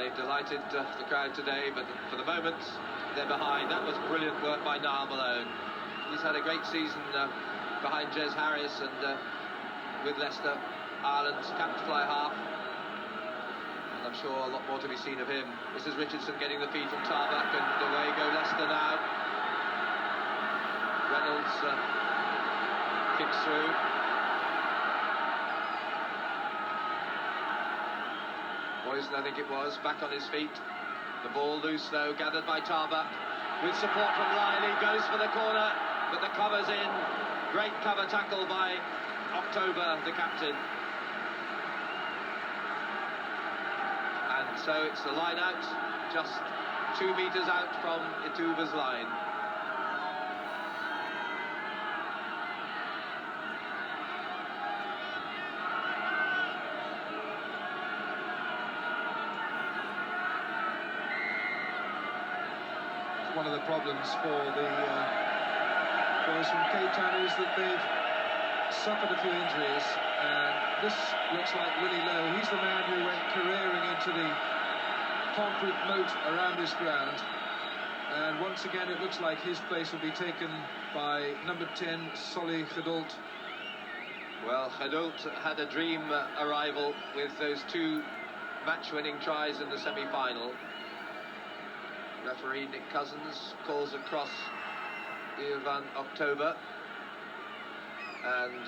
They've delighted the crowd today, but for the moment, they're behind. That was brilliant work by Niall Malone. He's had a great season behind Jez Harris and with Leicester, Ireland's captain fly half. And I'm sure a lot more to be seen of him. This is Richardson getting the feed from Tarbuck, and away go Leicester now. Reynolds kicks through. Boyson, I think it was, back on his feet. The ball loose though, gathered by Tarbuck. With support from Lively, goes for the corner, but the cover's in. Great cover tackle by October, the captain. And so it's the line out, just 2 metres out from Ithuba's line. One of the problems for the boys from Cape Town is that they've suffered a few injuries, and this looks like Willie Lowe. He's the man who went careering into the concrete moat around this ground, and once again it looks like his place will be taken by number 10, Solly Gedult. Well, Gedult had a dream arrival with those 2 match-winning tries in the semi-final. Referee Nick Cousins calls across Van October, and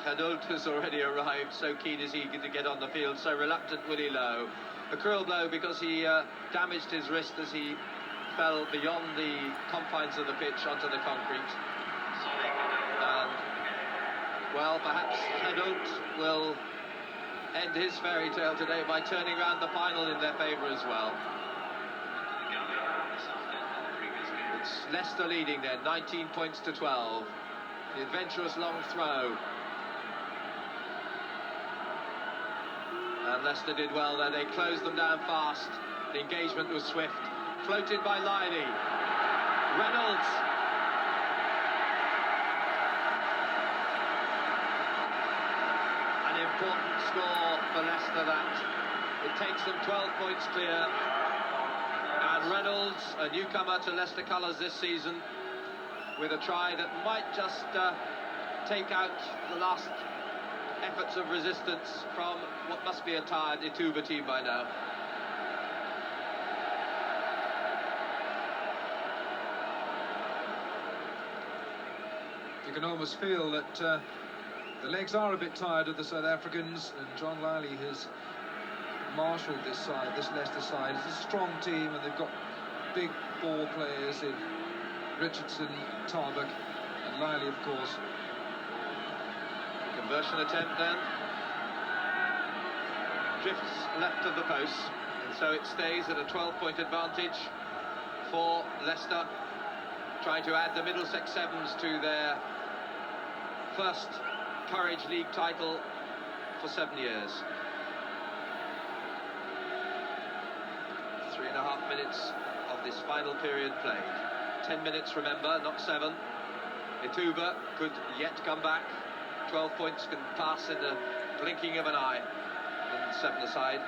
Gedult has already arrived. So keen is he to get on the field, so reluctant Willie Lowe. A cruel blow because he damaged his wrist as he fell beyond the confines of the pitch onto the concrete. And, well, perhaps Gedult will end his fairy tale today by turning around the final in their favour as well. It's Leicester leading then, 19 points to 12. The adventurous long throw. And Leicester did well there, they closed them down fast. The engagement was swift. Floated by Lively. Reynolds. An important score for Leicester that. It takes them 12 points clear. And Reynolds, a newcomer to Leicester colours this season, with a try that might just take out the last efforts of resistance from what must be a tired Ithuba team by now. You can almost feel that the legs are a bit tired of the South Africans, and John Lively has marshalled this side, this Leicester side. It's a strong team, and they've got big ball players in Richardson, Tarbuck, and Lively, of course. Conversion attempt then. Drifts left of the post, and so it stays at a 12-point advantage for Leicester, trying to add the Middlesex 7's to their first Courage League title for 7 years. 3.5 minutes of this final period played. 10 minutes, remember, not 7. Ithuba could yet come back. 12 points can pass in the blinking of an eye in 7-a-side.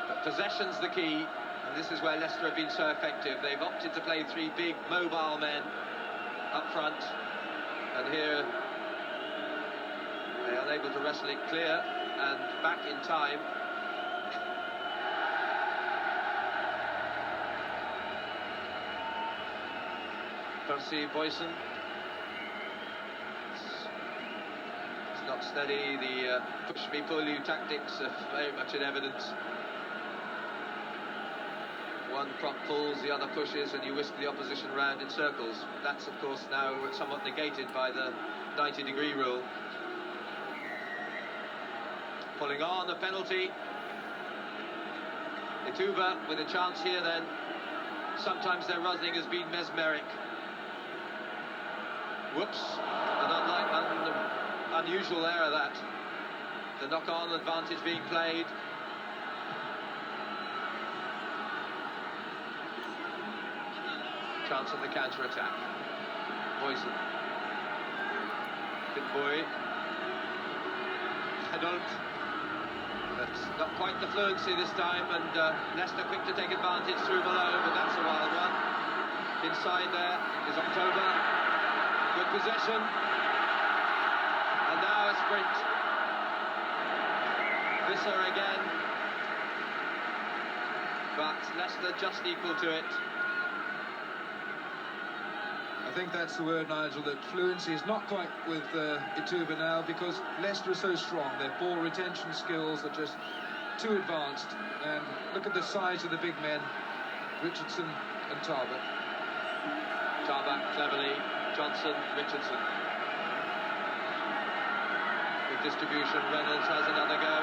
But possession's the key, and this is where Leicester have been so effective. They've opted to play 3 big mobile men up front, and here they are unable to wrestle it clear and back in time. Percy Boyson. It's not steady. The push-me-pull-you tactics are very much in evidence. One prop pulls, the other pushes, and you whisk the opposition round in circles. That's, of course, now somewhat negated by the 90-degree rule. Pulling on, a penalty. Ithuba with a chance here then. Sometimes their running has been mesmeric. Whoops, an unusual error that. The knock-on advantage being played. Chance of the counter-attack. Boyson. Good boy. Gedult. Not quite the fluency this time, and Leicester quick to take advantage through below, but that's a wild one. Inside there is October. Good possession. And now a sprint. Visser again. But Leicester just equal to it. I think that's the word, Nigel, that fluency is not quite with Ithuba now, because Leicester is so strong. Their ball retention skills are just too advanced. And look at the size of the big men, Richardson and Tarbert. Tarbert cleverly, Johnson, Richardson. Good distribution, Reynolds has another go.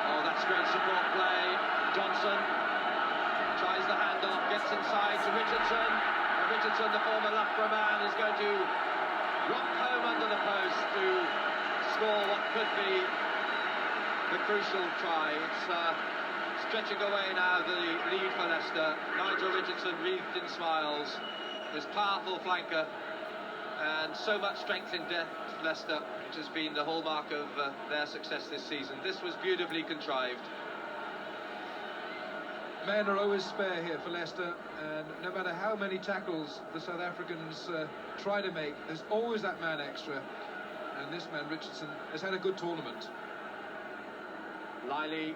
Oh, that's great support play. Johnson tries the handoff, gets inside to Richardson. And Richardson, the former Loughborough man, is going to rock home under the post to score what could be the crucial try. It's stretching away now the lead for Leicester. Nigel Richardson wreathed in smiles. This powerful flanker, and so much strength in depth, Leicester, which has been the hallmark of their success this season. This was beautifully contrived. Men are always spare here for Leicester, and no matter how many tackles the South Africans try to make, there's always that man extra. And this man, Richardson, has had a good tournament. Liley,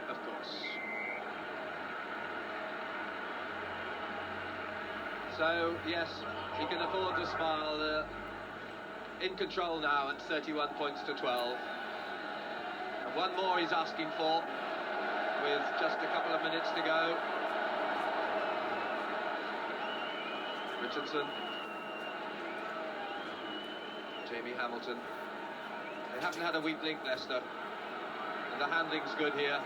of course. So, yes, he can afford to smile. In control now at 31 points to 12. And one more he's asking for, with just a couple of minutes to go. Richardson. Jamie Hamilton. They haven't had a weak link, Leicester. And the handling's good here.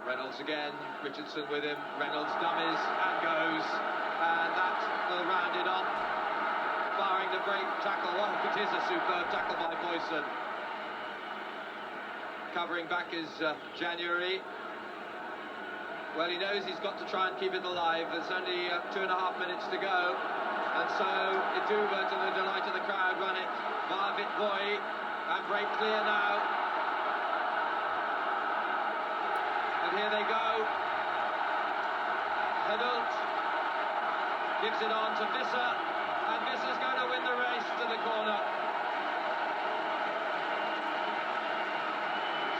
Reynolds again, Richardson with him. Reynolds dummies and goes. And that will round it off. Firing the great tackle. Oh, it is a superb tackle by Boyson. Covering back is January. Well, he knows he's got to try and keep it alive. There's only 2.5 minutes to go. And so Ithuba, to the delight of the crowd, run it. Marvin Boy, and break clear now. And here they go. Hinault gives it on to Visser. And Visser's going to win the race to the corner.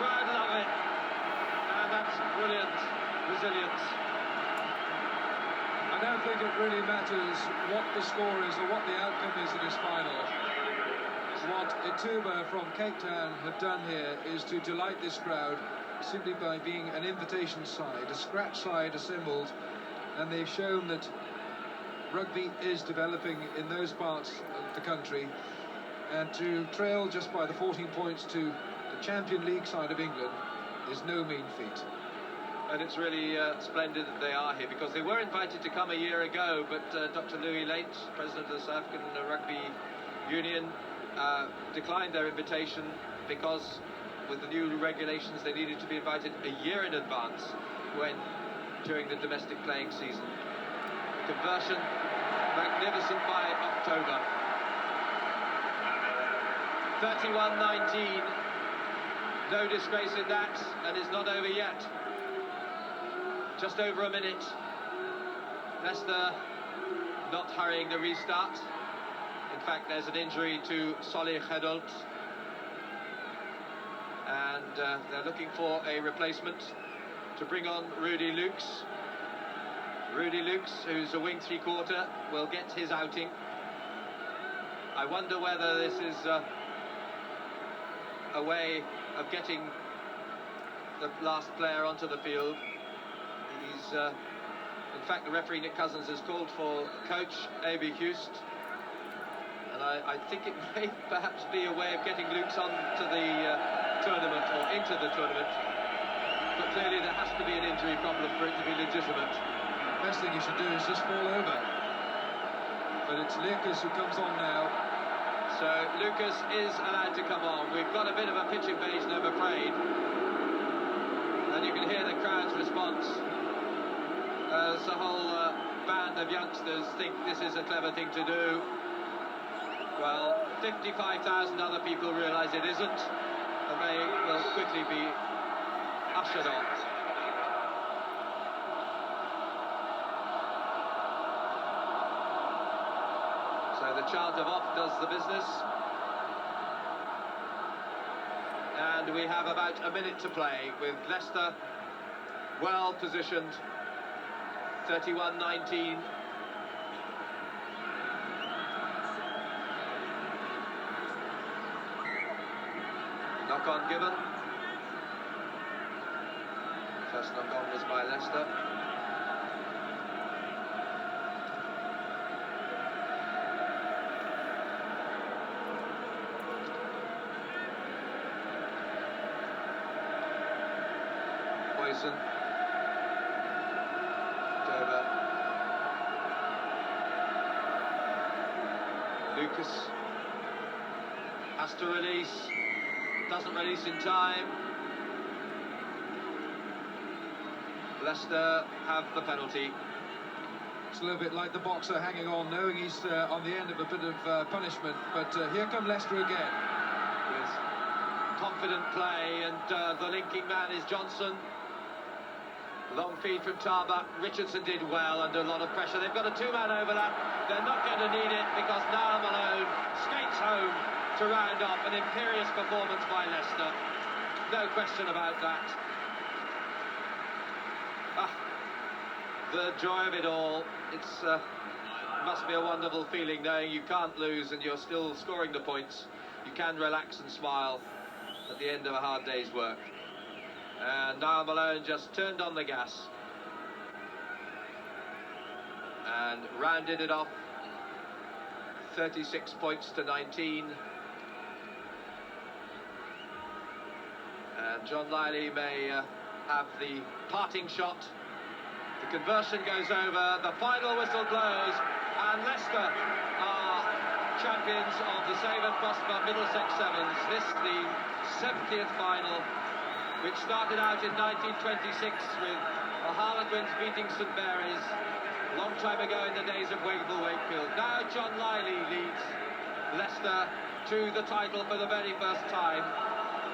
Crowd love it. And that's brilliant resilience. I don't think it really matters what the score is or what the outcome is in this final. What Ithuba from Cape Town have done here is to delight this crowd simply by being an invitation side, a scratch side assembled, and they've shown that rugby is developing in those parts of the country, and to trail just by the 14 points to the Champion League side of England is no mean feat. And it's really splendid that they are here, because they were invited to come a year ago, but Dr. Louis Late, president of the South African Rugby Union, declined their invitation because with the new regulations they needed to be invited a year in advance during the domestic playing season. The conversion, magnificent by October. 31-19, no disgrace in that, and it's not over yet. Just over a minute. Leicester not hurrying the restart. In fact, there's an injury to Solly Hinault, and they're looking for a replacement to bring on Rudy Lukes. Rudy Lukes, who's a wing three-quarter, will get his outing. I wonder whether this is a way of getting the last player onto the field. He's, in fact, the referee Nick Cousins has called for coach A.B. Hust, and I think it may perhaps be a way of getting Lukes on to the tournament, or into the tournament. But clearly there has to be an injury problem for it to be legitimate. Best thing you should do is just fall over. But it's Lucas who comes on now. So Lucas is allowed to come on. We've got a bit of a pitch invasion, I'm afraid. And you can hear the crowd's response as the whole band of youngsters think this is a clever thing to do. Well, 55,000 other people realise it isn't, and they will quickly be ushered off. So the chant of off does the business. And we have about a minute to play with Leicester well positioned, 31-19. Knock on given. First knock on was by Leicester. Poison. Dover. Lucas has to release. Doesn't release in time. Leicester have the penalty. It's a little bit like the boxer hanging on, knowing he's on the end of a bit of punishment. But here come Leicester again. With confident play, and the linking man is Johnson. Long feed from Tarbuck. Richardson did well under a lot of pressure. They've got a two-man overlap. They're not going to need it because Niall Malone skates home to round off an imperious performance by Leicester. No question about that. The joy of it all. It's must be a wonderful feeling knowing you can't lose and you're still scoring the points. You can relax and smile at the end of a hard day's work. And Niall Malone just turned on the gas and rounded it off. 36 points to 19. And John Lively may have the parting shot. The conversion goes over, the final whistle blows, and Leicester are champions of the Save and Prosper Middlesex 7's. This the 70th final, which started out in 1926 with the Harlequins beating St Mary's a long time ago in the days of Wakeful Wakefield. Now John Lively leads Leicester to the title for the very first time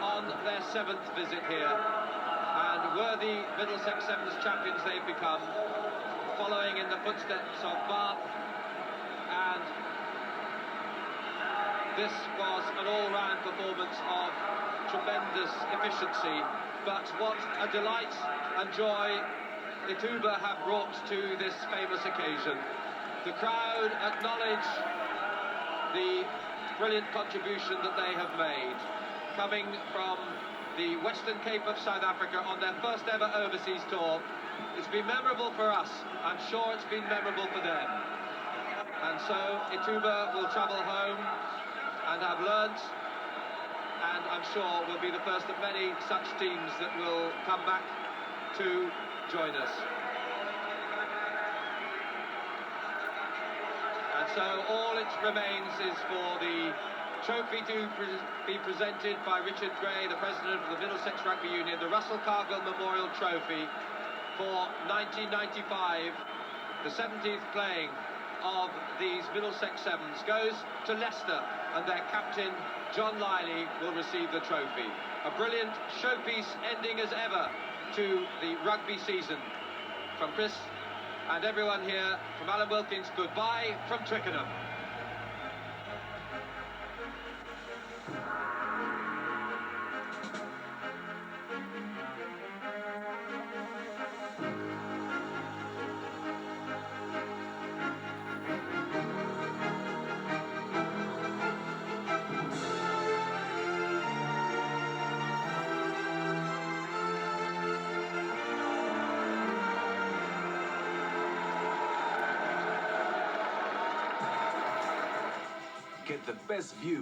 on their 7th visit here, and worthy Middlesex 7's champions they've become, following in the footsteps of Bath. And this was an all-round performance of tremendous efficiency, but what a delight and joy Ithuba have brought to this famous occasion. The crowd acknowledge the brilliant contribution that they have made, coming from the Western Cape of South Africa on their first ever overseas tour. It's been memorable for us. I'm sure it's been memorable for them. And so Ithuba will travel home and have learnt, and I'm sure will be the first of many such teams that will come back to join us. And so all it remains is for the trophy to be presented by Richard Gray, the president of the Middlesex Rugby Union, the Russell Cargill Memorial Trophy for 1995. The 17th playing of these Middlesex 7's goes to Leicester, and their captain John Lively will receive the trophy. A brilliant showpiece ending as ever to the rugby season. From Chris and everyone here, from Alan Wilkins, goodbye from Twickenham. Get the best view